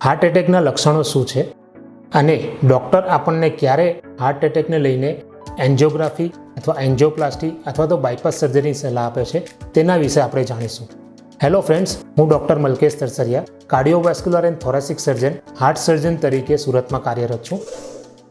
Heart એટેકના લક્ષણો શું છે અને ડૉક્ટર આપણને ક્યારે હાર્ટ એટેકને લઈને એન્જિયોગ્રાફી અથવા એન્જિયોપ્લાસ્ટી અથવા તો બાયપાસ સર્જરીની સલાહ આપે છે તેના વિશે આપણે જાણીશું. હેલો ફ્રેન્ડ્સ, હું doctor Malkesh Tarsariya, cardiovascular and thoracic surgeon, heart surgeon તરીકે સુરતમાં કાર્યરત છું.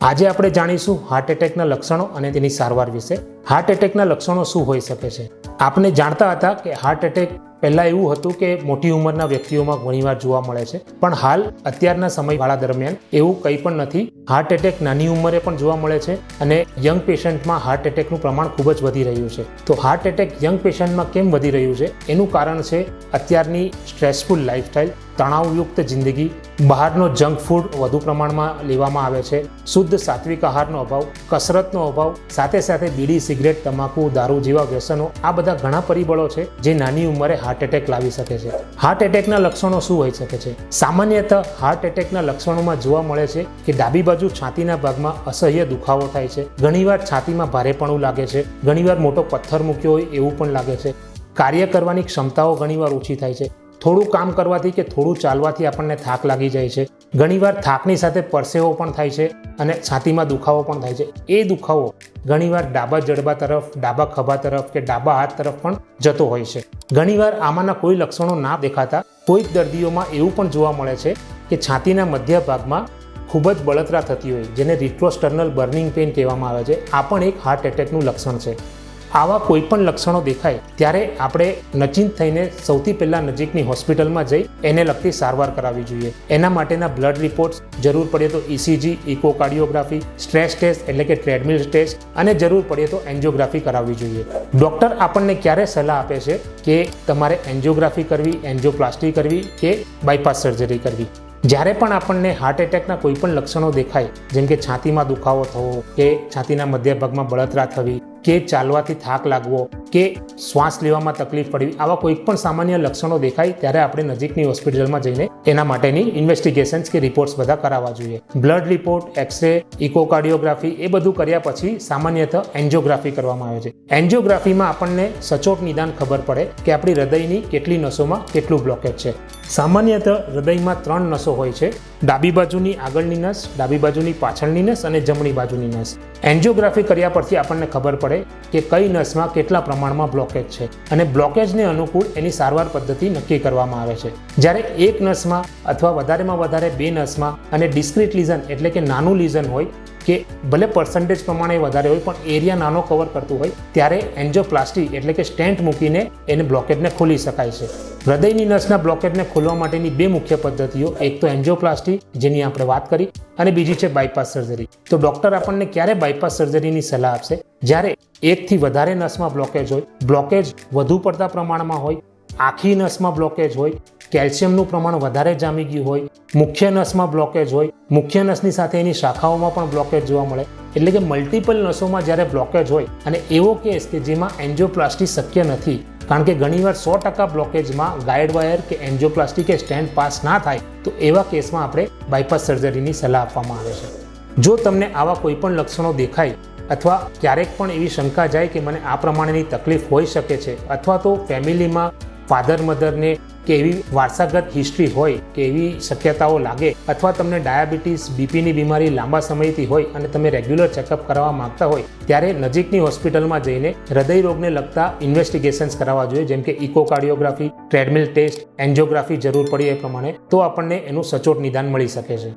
આજે આપણે જાણીશું હાર્ટ એટેકના લક્ષણો અને તેની સારવાર વિશે. હાર્ટ એટેકના લક્ષણો શું હોઈ શકે છે? આપણે જાણતા હતા કે હાર્ટ એટેક પહેલાં એવું હતું કે મોટી ઉંમરના વ્યક્તિઓમાં ઘણીવાર જોવા મળે છે, પણ હાલ અત્યારના સમયગાળા દરમિયાન એવું કંઈ પણ નથી. હાર્ટ એટેક નાની ઉંમરે પણ જોવા મળે છે અને યંગ પેશન્ટમાં હાર્ટ એટેકનું પ્રમાણ ખૂબ જ વધી રહ્યું છે. તો હાર્ટ એટેક યંગ પેશન્ટમાં કેમ વધી રહ્યું છે એનું કારણ છે અત્યારની સ્ટ્રેસફુલ લાઈફસ્ટાઈલ, તણાવયુક્ત જિંદગી, બહારનો જંક ફૂડ વધુ પ્રમાણમાં લેવામાં આવે છે, શુદ્ધ સાત્વિક આહારનો અભાવ, કસરતનો અભાવ, સાથે સાથે બીડી, સિગરેટ, તમાકુ, દારૂ જેવા વ્યસનો, આ બધા ઘણા પરિબળો છે જે નાની ઉંમરે હાર્ટ એટેક લાવી શકે છે. હાર્ટ એટેકના લક્ષણો શું હોઈ શકે છે? સામાન્યતઃ હાર્ટ એટેકના લક્ષણોમાં જોવા મળે છે કે ડાબી બાજુ છાતીના ભાગમાં અસહ્ય દુખાવો થાય છે, ઘણીવાર છાતીમાં ભારેપણું લાગે છે, ઘણીવાર મોટો પથ્થર મૂક્યો હોય એવું પણ લાગે છે, કાર્ય કરવાની ક્ષમતાઓ ઘણીવાર ઓછી થાય છે, થોડું કામ કરવાથી કે થોડું ચાલવાથી આપણને થાક લાગી જાય છે, ઘણીવાર થાકની સાથે પરસેવો પણ થાય છે અને છાતીમાં દુખાવો પણ થાય છે. એ દુખાવો ઘણીવાર ડાબા જડબા તરફ, ડાબા ખભા તરફ કે ડાબા હાથ તરફ પણ જતો હોય છે. ઘણીવાર આમાંના કોઈ લક્ષણો ના દેખાતા કોઈક દર્દીઓમાં એવું પણ જોવા મળે છે કે છાતીના મધ્ય ભાગમાં ખૂબ જ બળતરા થતી હોય, જેને રિટ્રોસ્ટર્નલ બર્નિંગ પેઇન કહેવામાં આવે છે. આ પણ એક હાર્ટ એટેકનું લક્ષણ છે. આવા કોઈ પણ લક્ષણો દેખાય ત્યારે આપણે નચિંત થઈને સૌથી પહેલાં નજીકની હોસ્પિટલમાં જઈ એને લગતી સારવાર કરાવવી જોઈએ. એના માટેના બ્લડ રિપોર્ટ્સ, જરૂર પડે તો ઇસીજી, ઇકોકાર્ડિયોગ્રાફી, સ્ટ્રેસ ટેસ્ટ એટલે કે ટ્રેડમિલ ટેસ્ટ અને જરૂર પડે તો એન્જિયોગ્રાફી કરાવવી જોઈએ. ડૉક્ટર આપણને ક્યારે સલાહ આપે છે કે તમારે એન્જિયોગ્રાફી કરવી, એન્જિયોપ્લાસ્ટી કરવી કે બાયપાસ સર્જરી કરવી? જ્યારે પણ આપણને હાર્ટ એટેકના કોઈ પણ લક્ષણો દેખાય, જેમ કે છાતીમાં દુખાવો થવો કે છાતીના મધ્ય ભાગમાં બળતરા થવી કે ચાલવાથી થાક લાગવો કે શ્વાસ લેવામાં તકલીફ પડવી, આવા કોઈ પણ સામાન્ય લક્ષણો દેખાય ત્યારે આપણે નજીકની હોસ્પિટલમાં જઈને એના માટેની ઇન્વેસ્ટિગેશન્સ કે રિપોર્ટ્સ બધા કરાવવા જોઈએ. બ્લડ રિપોર્ટ, એક્સરે, ઇકોકાર્ડિયોગ્રાફી એ બધું કર્યા પછી સામાન્યતઃ એન્જિયોગ્રાફી કરવામાં આવે છે. એન્જિયોગ્રાફીમાં આપણને સચોટ નિદાન ખબર પડે કે આપણી હૃદયની કેટલી નસોમાં કેટલું બ્લોકેજ છે. સામાન્યતઃ હૃદયમાં 3 નસો હોય છે: ડાબી બાજુની આગળની નસ, ડાબી બાજુની પાછળની નસ અને જમણી બાજુની નસ. એન્જિયોગ્રાફી કર્યા પરથી આપણને ખબર પડે કે કઈ નસમાં કેટલા પ્રમાણમાં બ્લોકેજ છે અને બ્લોકેજને અનુકૂળ એની સારવાર પદ્ધતિ નક્કી કરવામાં આવે છે. જ્યારે એક નસમાં અથવા વધારેમાં વધારે 2 નસમાં અને ડિસ્ક્રીટ લીઝન એટલે કે નાનું લીઝન હોય કે ભલે પર્સન્ટેજ પ્રમાણે વધારે હોય પણ એરિયા નાનો કવર કરતું હોય, ત્યારે એન્જિયોપ્લાસ્ટી એટલે કે સ્ટેન્ટ મૂકીને એને બ્લોકેજને ખોલી શકાય છે. હૃદયની નસના બ્લોકેજને ખોલવા માટેની 2 મુખ્ય પદ્ધતિઓ, એક તો એન્જિયોપ્લાસ્ટી જેની આપણે વાત કરી અને બીજી છે બાયપાસ સર્જરી. તો ડૉક્ટર આપણને ક્યારે બાયપાસ સર્જરીની સલાહ આપશે? જ્યારે 1 થી વધારે નસમાં બ્લોકેજ હોય, બ્લોકેજ વધુ પડતા પ્રમાણમાં હોય, આખી નસમાં બ્લોકેજ હોય, કેલ્શિયમનું પ્રમાણ વધારે જામી ગયું હોય, મુખ્ય નસમાં બ્લોકેજ હોય, મુખ્ય નસની સાથે એની શાખાઓમાં પણ બ્લોકેજ જોવા મળે, એટલે કે મલ્ટિપલ નસોમાં જ્યારે બ્લોકેજ હોય અને એવો કેસ કે જેમાં એન્જિયોપ્લાસ્ટી શક્ય નથી, કારણ કે ઘણીવાર 100% બ્લોકેજમાં ગાઈડ વાયર કે એન્જિયોપ્લાસ્ટી કે સ્ટેન્ટ પાસ ના થાય, તો એવા કેસમાં આપણે બાયપાસ સર્જરીની સલાહ આપવામાં આવે છે. જો તમને આવા કોઈ પણ લક્ષણો દેખાય અથવા ક્યારેક પણ એવી શંકા જાય કે મને આ પ્રમાણેની તકલીફ હોઈ શકે છે, અથવા તો ફેમિલીમાં ફાધર મધરને કે એવી વારસાગત હિસ્ટ્રી હોય કે એવી શક્યતાઓ લાગે, અથવા તમને ડાયાબિટીસ, બીપીની બીમારી લાંબા સમયથી હોય અને તમે રેગ્યુલર ચેકઅપ કરાવવા માંગતા હોય, ત્યારે નજીકની હોસ્પિટલમાં જઈને હૃદય રોગને લગતા ઇન્વેસ્ટિગેશન્સ કરાવવા જોઈએ, જેમ કે ઇકોકાર્ડિયોગ્રાફી, ટ્રેડમિલ ટેસ્ટ, એન્જિયોગ્રાફી જરૂર પડી એ પ્રમાણે, તો આપણને એનું સચોટ નિદાન મળી શકે છે.